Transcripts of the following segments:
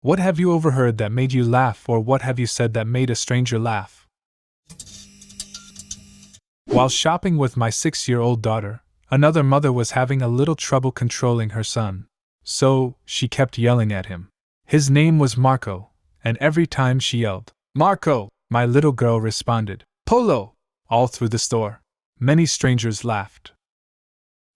What have you overheard that made you laugh, or what have you said that made a stranger laugh? While shopping with my 6-year-old daughter, another mother was having a little trouble controlling her son. So, she kept yelling at him. His name was Marco, and every time she yelled, "Marco!" my little girl responded, "Polo!" all through the store. Many strangers laughed.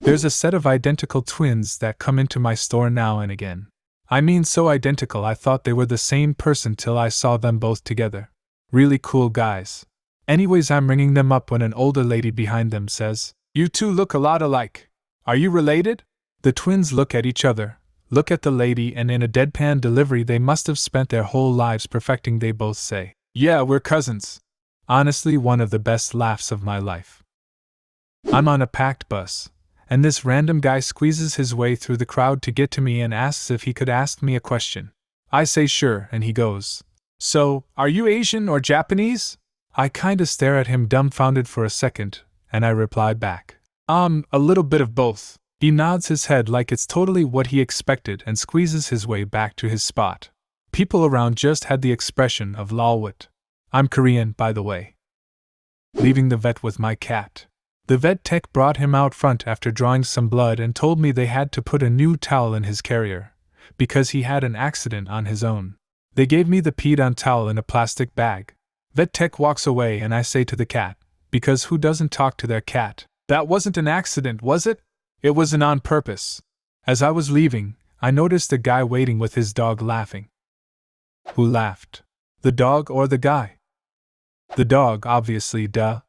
There's a set of identical twins that come into my store now and again. I mean so identical I thought they were the same person till I saw them both together. Really cool guys. Anyways, I'm ringing them up when an older lady behind them says, "You two look a lot alike. Are you related?" The twins look at each other, look at the lady, and in a deadpan delivery they must have spent their whole lives perfecting, they both say, "Yeah, we're cousins." Honestly, one of the best laughs of my life. I'm on a packed bus, and this random guy squeezes his way through the crowd to get to me and asks if he could ask me a question. I say sure, and he goes, "So, are you Asian or Japanese?" I kinda stare at him dumbfounded for a second, and I reply back, A little bit of both." He nods his head like it's totally what he expected and squeezes his way back to his spot. People around just had the expression of lolwit. I'm Korean, by the way. Leaving the vet with my cat. The vet tech brought him out front after drawing some blood and told me they had to put a new towel in his carrier, because he had an accident on his own. They gave me the peed-on towel in a plastic bag. Vet tech walks away and I say to the cat, because who doesn't talk to their cat, "That wasn't an accident, was it? It was an on purpose." As I was leaving, I noticed a guy waiting with his dog laughing. Who laughed? The dog or the guy? The dog, obviously, duh.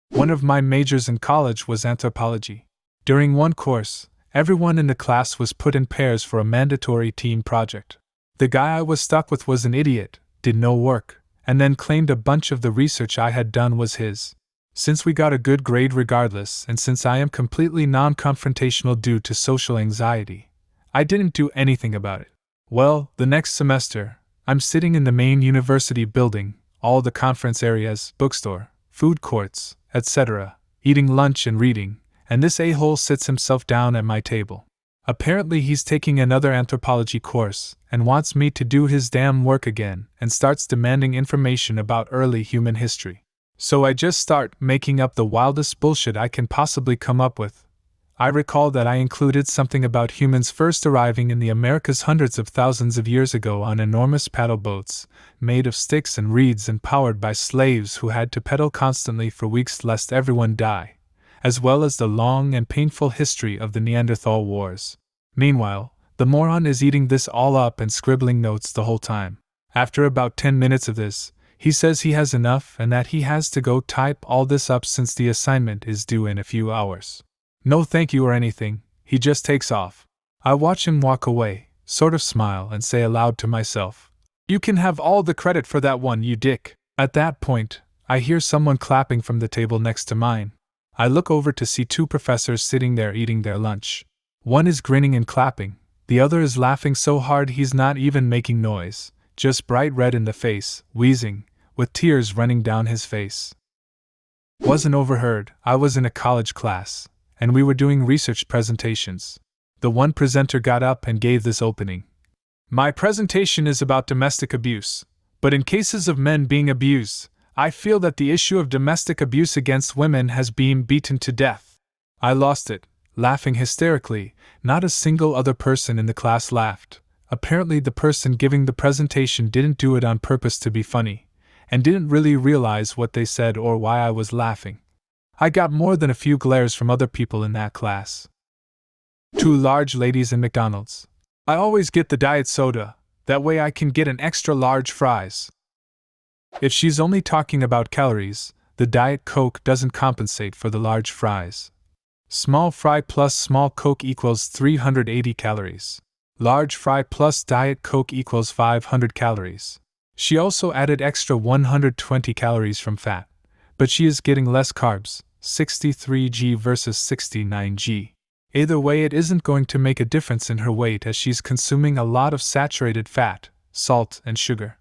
One of my majors in college was anthropology. During one course, everyone in the class was put in pairs for a mandatory team project. The guy I was stuck with was an idiot, did no work, and then claimed a bunch of the research I had done was his. Since we got a good grade regardless, and since I am completely non-confrontational due to social anxiety, I didn't do anything about it. Well, the next semester, I'm sitting in the main university building, all the conference areas, bookstore, food courts, etc., eating lunch and reading, and this a-hole sits himself down at my table. Apparently he's taking another anthropology course, and wants me to do his damn work again, and starts demanding information about early human history. So I just start making up the wildest bullshit I can possibly come up with. I recall that I included something about humans first arriving in the Americas hundreds of thousands of years ago on enormous paddle boats, made of sticks and reeds and powered by slaves who had to pedal constantly for weeks lest everyone die, as well as the long and painful history of the Neanderthal Wars. Meanwhile, the moron is eating this all up and scribbling notes the whole time. After about 10 minutes of this, he says he has enough and that he has to go type all this up since the assignment is due in a few hours. No thank you or anything, he just takes off. I watch him walk away, sort of smile and say aloud to myself, "You can have all the credit for that one, you dick." At that point, I hear someone clapping from the table next to mine. I look over to see two professors sitting there eating their lunch. One is grinning and clapping, the other is laughing so hard he's not even making noise, just bright red in the face, wheezing, with tears running down his face. Wasn't overheard. I was in a college class, and we were doing research presentations. The one presenter got up and gave this opening. "My presentation is about domestic abuse, but in cases of men being abused, I feel that the issue of domestic abuse against women has been beaten to death." I lost it, laughing hysterically. Not a single other person in the class laughed. Apparently the person giving the presentation didn't do it on purpose to be funny, and didn't really realize what they said or why I was laughing. I got more than a few glares from other people in that class. Two large ladies in McDonald's. I always get the diet soda, that way I can get an extra large fries. If she's only talking about calories, the Diet Coke doesn't compensate for the large fries. Small fry plus small Coke equals 380 calories. Large fry plus Diet Coke equals 500 calories. She also added extra 120 calories from fat, but she is getting less carbs, 63 g versus 69 g. Either way, it isn't going to make a difference in her weight as she's consuming a lot of saturated fat, salt, and sugar.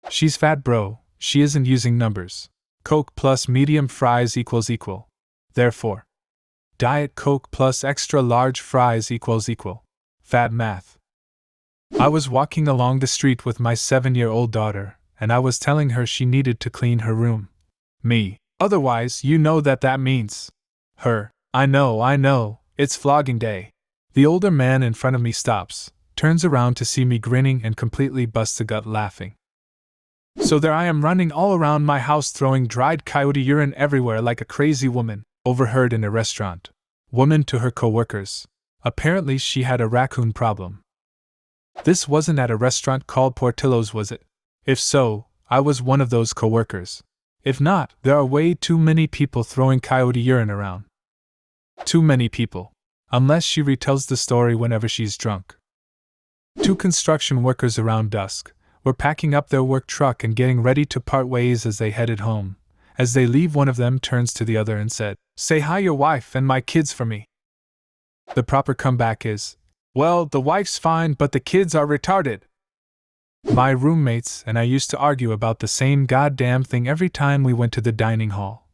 She's fat, bro, she isn't using numbers. Coke plus medium fries equals equal. Therefore, Diet Coke plus extra large fries equals equal. Fat math. I was walking along the street with my 7-year-old daughter, and I was telling her she needed to clean her room. Me. Otherwise, you know that means. Her. I know, it's flogging day. The older man in front of me stops, turns around to see me grinning and completely busts a gut laughing. So there I am running all around my house throwing dried coyote urine everywhere like a crazy woman, overheard in a restaurant. Woman to her co-workers. Apparently she had a raccoon problem. This wasn't at a restaurant called Portillo's, was it? If so, I was one of those co-workers. If not, there are way too many people throwing coyote urine around. Too many people. Unless she retells the story whenever she's drunk. 2 construction workers around dusk were packing up their work truck and getting ready to part ways as they headed home. As they leave, one of them turns to the other and said, "Say hi your wife and my kids for me." The proper comeback is, "Well, the wife's fine, but the kids are retarded." My roommates and I used to argue about the same goddamn thing every time we went to the dining hall.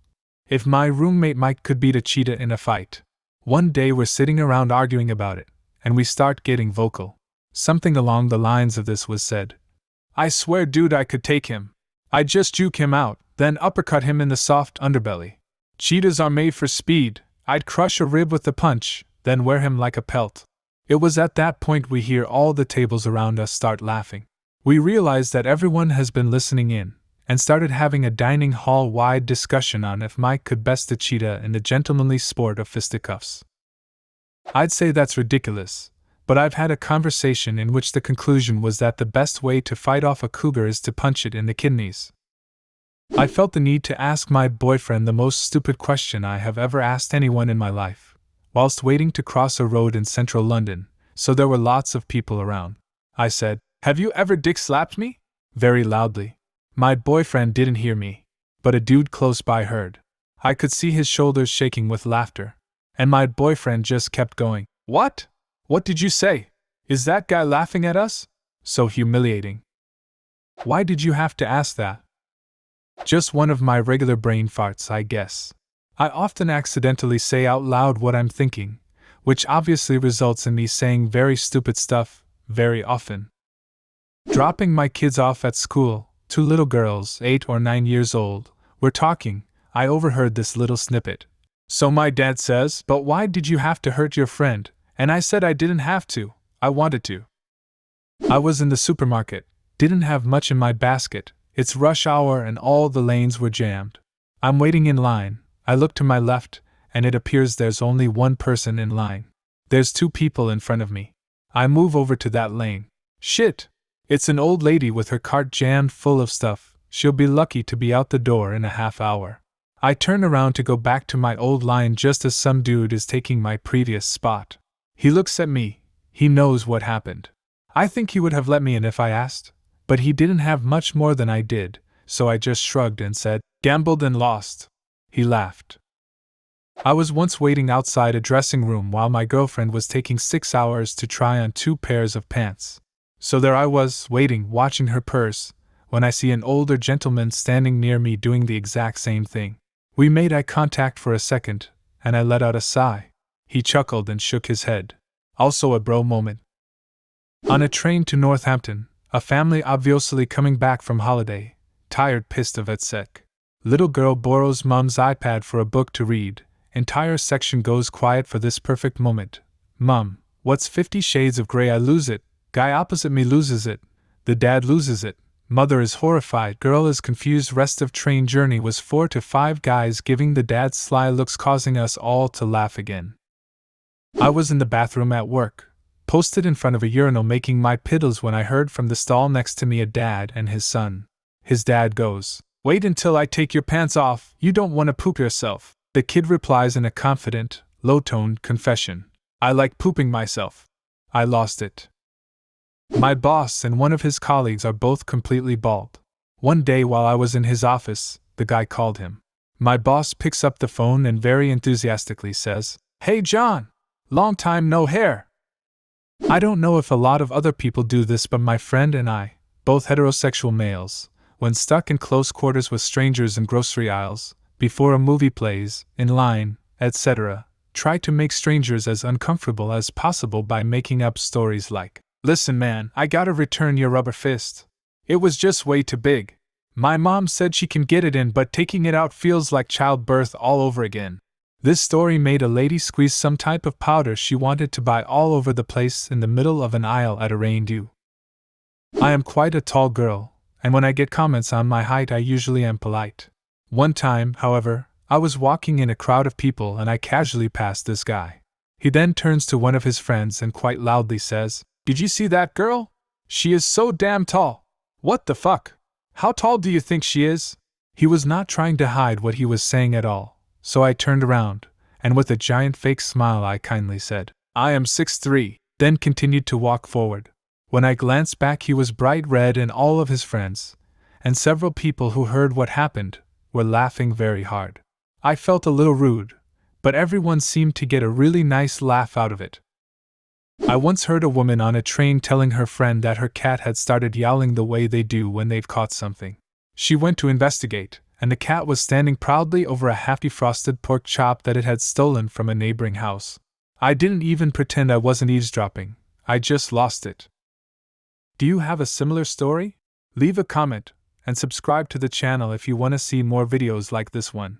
If my roommate Mike could beat a cheetah in a fight. One day we're sitting around arguing about it, and we start getting vocal. Something along the lines of this was said. "I swear, dude, I could take him. I'd just juke him out, then uppercut him in the soft underbelly. Cheetahs are made for speed. I'd crush a rib with the punch, then wear him like a pelt." It was at that point we hear all the tables around us start laughing. We realize that everyone has been listening in, and started having a dining hall-wide discussion on if Mike could best a cheetah in the gentlemanly sport of fisticuffs. I'd say that's ridiculous, but I've had a conversation in which the conclusion was that the best way to fight off a cougar is to punch it in the kidneys. I felt the need to ask my boyfriend the most stupid question I have ever asked anyone in my life, whilst waiting to cross a road in central London, so there were lots of people around. I said, "Have you ever dick slapped me?" very loudly. My boyfriend didn't hear me, but a dude close by heard. I could see his shoulders shaking with laughter, and my boyfriend just kept going, "What? What did you say? Is that guy laughing at us? So humiliating." Why did you have to ask that? Just one of my regular brain farts, I guess. I often accidentally say out loud what I'm thinking, which obviously results in me saying very stupid stuff, very often. Dropping my kids off at school, 2 little girls, 8 or 9 years old, were talking. I overheard this little snippet. "So my dad says, 'But why did you have to hurt your friend?' And I said I didn't have to, I wanted to. I was in the supermarket, didn't have much in my basket, it's rush hour and all the lanes were jammed. I'm waiting in line, I look to my left, and it appears there's only one person in line. There's 2 people in front of me. I move over to that lane. Shit! It's an old lady with her cart jammed full of stuff, she'll be lucky to be out the door in a half hour. I turn around to go back to my old line just as some dude is taking my previous spot. He looks at me, he knows what happened. I think he would have let me in if I asked, but he didn't have much more than I did, so I just shrugged and said, "Gambled and lost." He laughed. I was once waiting outside a dressing room while my girlfriend was taking 6 hours to try on 2 pairs of pants. So there I was, waiting, watching her purse, when I see an older gentleman standing near me doing the exact same thing. We made eye contact for a second, and I let out a sigh. He chuckled and shook his head. Also a bro moment. On a train to Northampton, a family obviously coming back from holiday, tired, pissed of etc. Little girl borrows mom's iPad for a book to read. Entire section goes quiet for this perfect moment. "Mom, what's 50 Shades of Grey? I lose it. Guy opposite me loses it. The dad loses it. Mother is horrified. Girl is confused." Rest of train journey was 4 to 5 guys giving the dad sly looks, causing us all to laugh again. I was in the bathroom at work, posted in front of a urinal making my piddles when I heard from the stall next to me a dad and his son. His dad goes, "Wait until I take your pants off, you don't want to poop yourself." The kid replies in a confident, low-toned confession, "I like pooping myself." I lost it. My boss and one of his colleagues are both completely bald. One day while I was in his office, the guy called him. My boss picks up the phone and very enthusiastically says, "Hey John! Long time no hair." I don't know if a lot of other people do this, but my friend and I, both heterosexual males, when stuck in close quarters with strangers in grocery aisles, before a movie plays, in line, etc., try to make strangers as uncomfortable as possible by making up stories like, Listen, man, I gotta return your rubber fist. It was just way too big. My mom said she can get it in, but taking it out feels like childbirth all over again. This story made a lady squeeze some type of powder she wanted to buy all over the place in the middle of an aisle at a rain due. I am quite a tall girl, and when I get comments on my height, I usually am polite. One time, however, I was walking in a crowd of people and I casually passed this guy. He then turns to one of his friends and quite loudly says, "Did you see that girl? She is so damn tall. What the fuck? How tall do you think she is?" He was not trying to hide what he was saying at all, so I turned around, and with a giant fake smile I kindly said, "I am 6'3", then continued to walk forward. When I glanced back, he was bright red, and all of his friends, and several people who heard what happened, were laughing very hard. I felt a little rude, but everyone seemed to get a really nice laugh out of it. I once heard a woman on a train telling her friend that her cat had started yowling the way they do when they've caught something. She went to investigate, and the cat was standing proudly over a half defrosted pork chop that it had stolen from a neighboring house. I didn't even pretend I wasn't eavesdropping, I just lost it. Do you have a similar story? Leave a comment, and subscribe to the channel if you want to see more videos like this one.